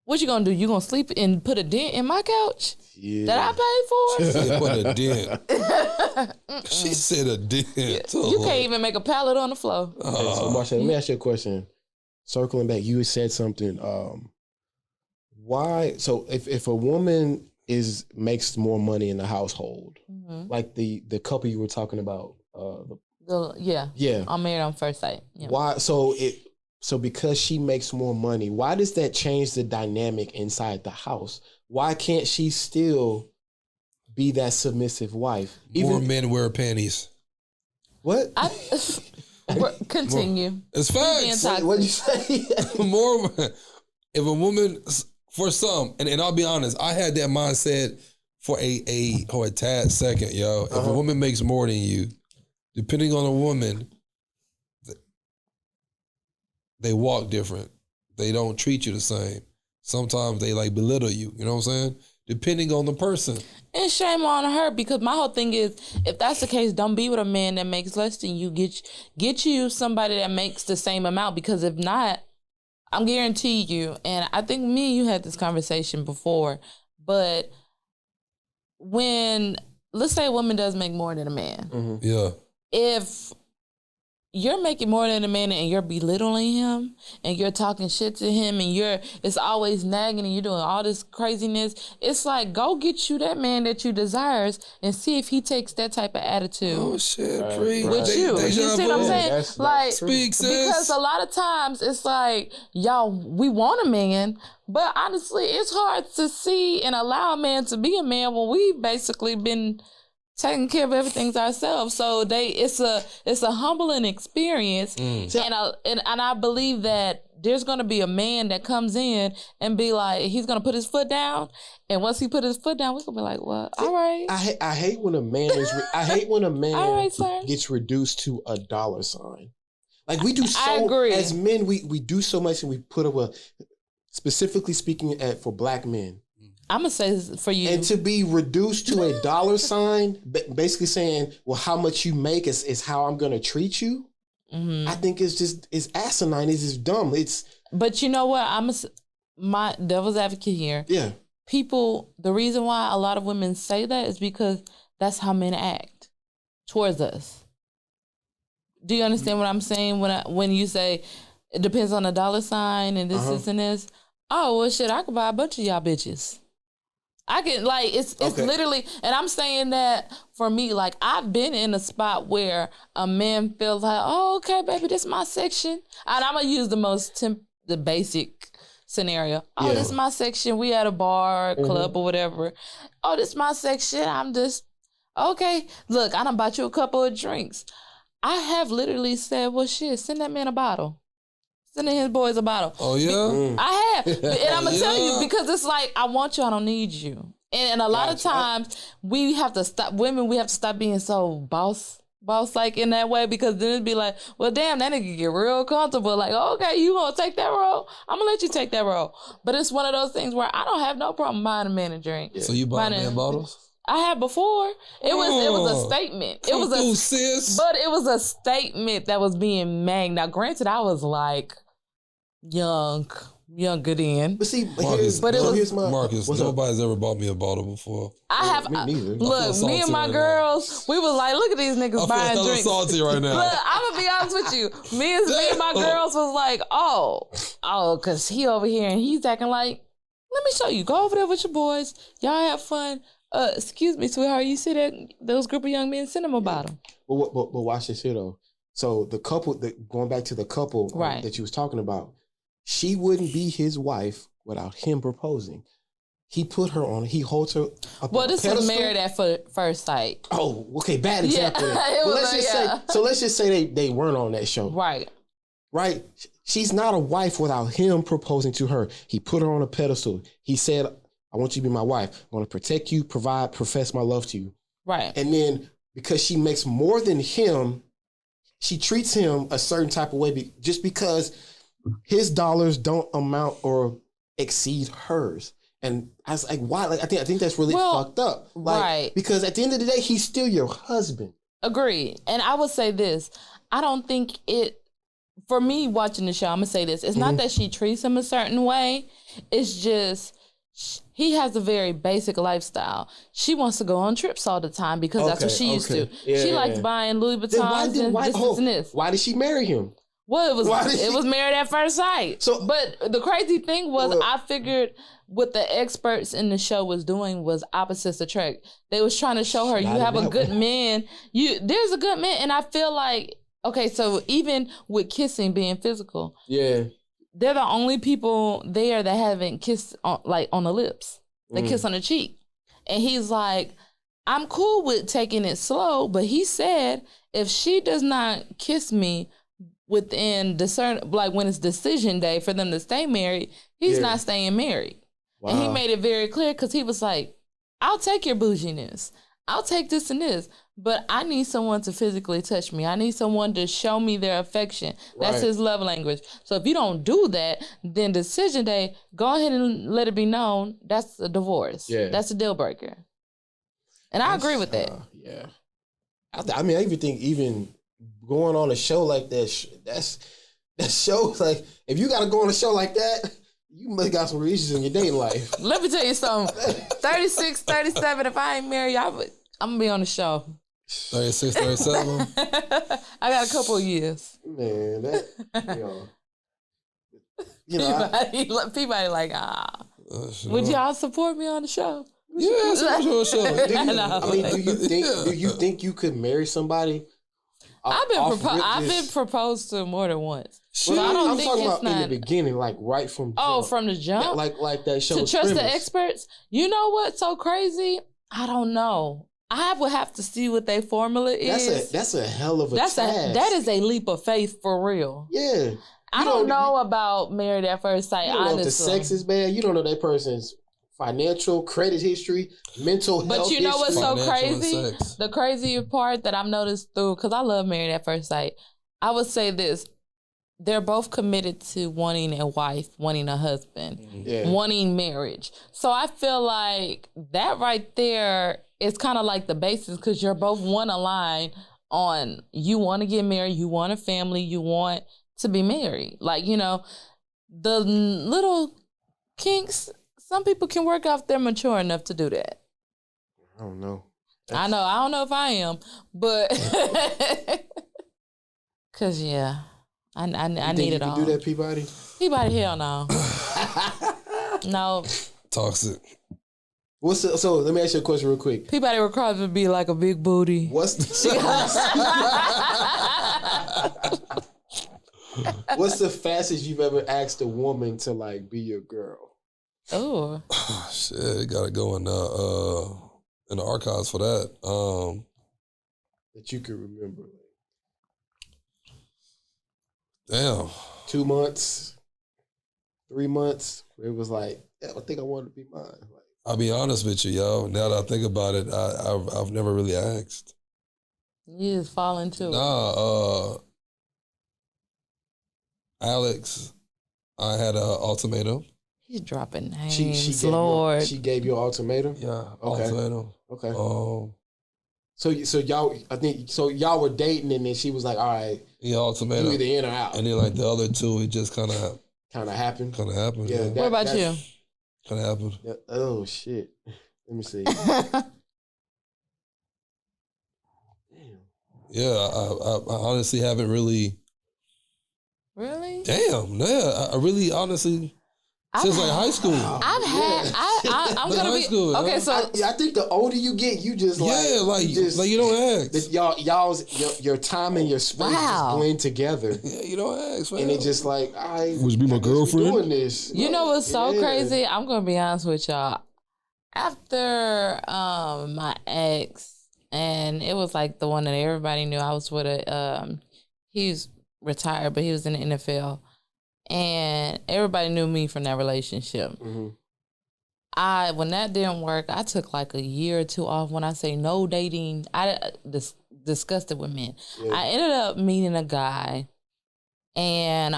what you gonna do? You gonna sleep and put a dent in my couch that I paid for? She said put a dent. She said a dent. You can't even make a pallet on the floor. Okay, so Marshay, let me ask you a question. Circling back, you said something, why? So if a woman makes more money in the household, like the couple you were talking about, I'm married on first sight. Yeah. Why? So because she makes more money, why does that change the dynamic inside the house? Why can't she still be that submissive wife? More men wear panties. What? Continue. It's facts. What'd you say? More. If a woman. For some, and I'll be honest, I had that mindset for a tad second, yo. If a woman makes more than you, depending on a woman, they walk different. They don't treat you the same. Sometimes they like belittle you, you know what I'm saying? Depending on the person. And shame on her, because my whole thing is, if that's the case, don't be with a man that makes less than you. Get you somebody that makes the same amount, because if not, I'm guarantee you, and I think me and you had this conversation before, but let's say a woman does make more than a man. Yeah. If you're making more than a man and you're belittling him and you're talking shit to him and it's always nagging and you're doing all this craziness, it's like, go get you that man that you desires and see if he takes that type of attitude. Oh shit, with you. You see what I'm saying? That's speak, sis. Because a lot of times it's like, y'all, we want a man, but honestly, it's hard to see and allow a man to be a man when we've basically been taking care of everything ourselves. So it's a humbling experience. And I believe that there's gonna be a man that comes in and be like, he's gonna put his foot down, and once he put his foot down, we're gonna be like, well, all right. I hate when a man all right, sir, gets reduced to a dollar sign. Like we do I agree. As men, we do so much, and we put up specifically speaking for black men. I'm going to say this for you. And to be reduced to a dollar sign, basically saying, well, how much you make is how I'm going to treat you. I think it's asinine. It's just dumb. But you know what? My devil's advocate here. Yeah. People, the reason why a lot of women say that is because that's how men act towards us. Do you understand what I'm saying when you say it depends on the dollar sign and this and this? Oh, well, shit, I could buy a bunch of y'all bitches. I can, like, it's literally, and I'm saying that for me, like, I've been in a spot where a man feels like, oh, okay, baby, this is my section. And I'm going to use the basic scenario. Oh, this is my section. We at a bar, club, or whatever. Oh, this is my section. I'm just, okay, look, I done bought you a couple of drinks. I have literally said, well, shit, send that man a bottle. Sending his boys a bottle. Oh, yeah? I have. And I'm going to tell you, because it's like, I want you, I don't need you. And a lot of times, we have to stop being so boss-like in that way, because then it'd be like, well, damn, that nigga get real comfortable. Like, okay, you going to take that role? I'm going to let you take that role. But it's one of those things where I don't have no problem buying a man a drink. So you buy man bottles? I had before. It was a statement. It was sis. But it was a statement that was being made. Now, granted, I was like younger then. But see, Marcus, nobody's ever bought me a bottle before. I have. Me neither. Look, me and my girls, we was like, look at these niggas buying drinks. I'm salty right now. Look, I'm gonna be honest with you. Me and my girls was like, oh, cause he over here and he's acting like, let me show you. Go over there with your boys. Y'all have fun. Excuse me, sweetheart. You see that those group of young men, send them a bottle. But watch this here though. So the couple, going back to the couple that you was talking about, she wouldn't be his wife without him proposing. He put her on. He holds her up. Well, this was married at first sight. Oh, okay, bad example. Yeah, let's just say they weren't on that show. Right. She's not a wife without him proposing to her. He put her on a pedestal. He said, I want you to be my wife. I'm going to protect you, provide, profess my love to you. Right. And then because she makes more than him, she treats him a certain type of way just because his dollars don't amount or exceed hers. And I was like, why? Like, I think that's really fucked up. Like, right. Because at the end of the day, he's still your husband. Agreed. And I would say this. I don't think for me watching the show, I'm going to say this. It's not that she treats him a certain way. It's just he has a very basic lifestyle. She wants to go on trips all the time because that's what she used to. Yeah, she likes buying Louis Vuittons and this. Why did she marry him? Well, it was married at first sight. But the crazy thing was, I figured what the experts in the show was doing was opposites attract. They was trying to show her you have a good man. There's a good man, and I feel like so even with kissing being physical, they're the only people there that haven't kissed on the lips. They kiss on the cheek, and he's like, I'm cool with taking it slow, but he said if she does not kiss me within when it's decision day for them to stay married, he's not staying married. Wow. And he made it very clear because he was like, I'll take your bouginess. I'll take this and this, but I need someone to physically touch me. I need someone to show me their affection. That's his love language. So if you don't do that, then decision day, go ahead and let it be known that's a divorce. Yeah. That's a deal breaker. And I agree with that. Yeah. I mean, I even think going on a show like that, that show, like, if you got to go on a show like that, you must got some issues in your dating life. Let me tell you something. 36, 37, if I ain't married, I'm going to be on the show. 36, 37? I got a couple of years. Man, People like, would y'all support me on the show? Yeah, support you on the show. Do you think you could marry somebody? I've been proposed to more than once. Well, I'm talking about in the beginning, like right from jump. From the jump? Like that show. To trust the experts? You know what's so crazy? I don't know. I would have to see what their formula is. That's a hell of a task. That is a leap of faith for real. Yeah. I don't know about married at first sight, honestly. You don't know if the sex is bad. You don't know that person's financial, credit history, mental health. But you know what's so crazy? Sex. The crazy part that I've noticed because I love married at first sight, I would say this. They're both committed to wanting a wife, wanting a husband, wanting marriage. So I feel like that right there is kind of like the basis because you're both one aligned on you want to get married, you want a family, you want to be married. Like, the little kinks, some people can work out if they're mature enough to do that. I don't know. I don't know if I am, but because I need it all. You do that, Peabody? Peabody, hell no. No. Toxic. So let me ask you a question real quick. Peabody requires to be like a big booty. What's the fastest you've ever asked a woman to like be your girl? Oh shit! You gotta go in the archives for that. That you can remember. Damn. 2 months, 3 months. It was like, I think I wanted to be mine. Like, I'll be honest with you, yo. Now that I think about it, I've never really asked. You just fall into it. Nah, Alex, I had an ultimatum. He's dropping names, she Lord. She gave you an ultimatum? Yeah, okay. Ultimatum. Okay. So y'all, I think, y'all were dating and then she was like, all right. Yeah, ultimatum. You either in or out. And then like the other two, it just kind of happened. Yeah. What about you? Kind of happened. Oh shit. Let me see. Yeah, I honestly haven't really. Really? Damn, yeah. I really honestly. Since like high school. I'm gonna be school, okay. So I think the older you get, you just like you don't ask. Your time and your space just blend together. Yeah, you don't ask, man. And it just like would you be my girlfriend? Doing this. You know what's so crazy? I'm gonna be honest with y'all. After my ex, and it was like the one that everybody knew. I was with he's retired, but he was in the NFL. And everybody knew me from that relationship. Mm-hmm. When that didn't work, I took like a year or two off. When I say no dating, I disgusted with men. Yeah. I ended up meeting a guy, and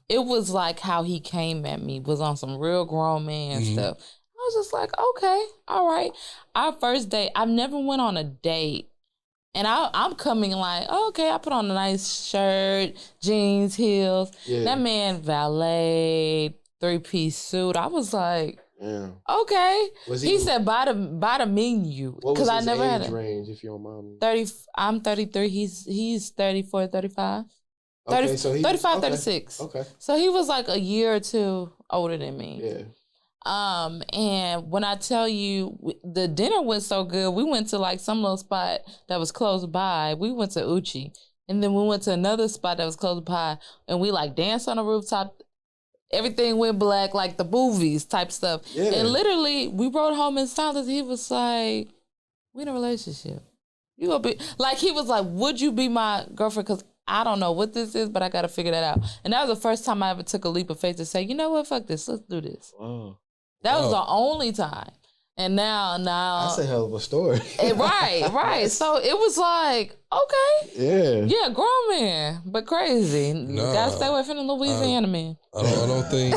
it was like how he came at me was on some real grown man stuff. I was just like, okay, all right. Our first date, I've never went on a date. And I'm coming like, oh, okay, I put on a nice shirt, jeans, heels. Yeah. That man valet, 3-piece suit. I was like, okay. He said, buy the menu. What was his age range, if you don't mind? 30. I'm 33. He's 34, 35. Okay, 30, so 35, 36. Okay. So he was like a year or two older than me. Yeah. And when I tell you the dinner went so good, we went to like some little spot that was close by. We went to Uchi, and then we went to another spot that was close by, and we like danced on the rooftop. Everything went black, like the movies type stuff. Yeah. And literally, we rode home in silence. He was like, "We in a relationship. You gonna be like?" He was like, "Would you be my girlfriend?" Because I don't know what this is, but I got to figure that out. And that was the first time I ever took a leap of faith to say, you know what, fuck this, let's do this. Wow. That was the only time. And now that's a hell of a story. Right. So it was like, okay. Yeah, grown man, but crazy. Nah, gotta stay away from the Louisiana man. I don't think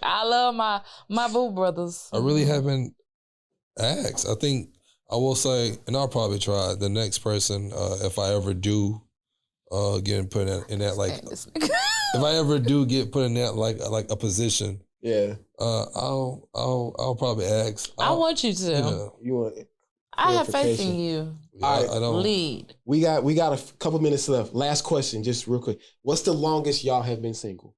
I love my boo brothers. I really haven't asked. I think I will say, and I'll probably try the next person, if I ever do get put in that like if I ever do get put in that like a position. Yeah. I'll probably ask. I want you to. You want? I have faith in you. All right, I don't lead. We got a couple minutes left. Last question, just real quick. What's the longest y'all have been single?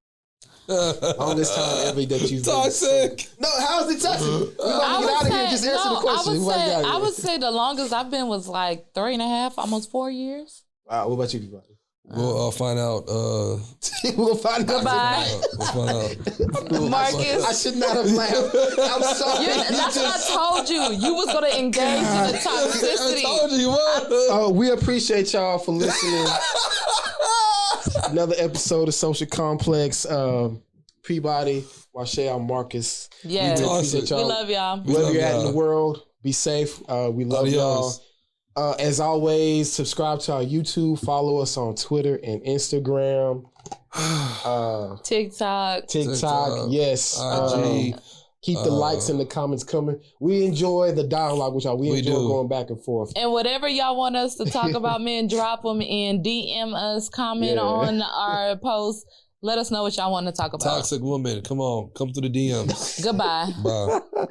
Longest time ever that you've been toxic. No, how's it toxic? We want to get out of here. Just answer the question. I would say the longest I've been was like 3.5, almost 4 years. Wow. What about you, Peabody? We'll find out. We'll find out. Goodbye. We'll find out. Marcus. I should not have laughed. I'm sorry. That's what I told you. You was going to engage in the toxicity. I told you what. We appreciate y'all for listening. Another episode of Social Complex. Peabody, Marshay, Marcus. Yes. We appreciate y'all. We love y'all. Wherever you're at in the world, be safe. We love y'all. As always, subscribe to our YouTube. Follow us on Twitter and Instagram. TikTok. Yes. IG. Keep the likes and the comments coming. We enjoy the dialogue with y'all. We enjoy going back and forth. And whatever y'all want us to talk about, man, drop them in, DM us, comment on our post. Let us know what y'all want to talk about. Toxic woman, come on. Come through the DMs. Goodbye. Bye.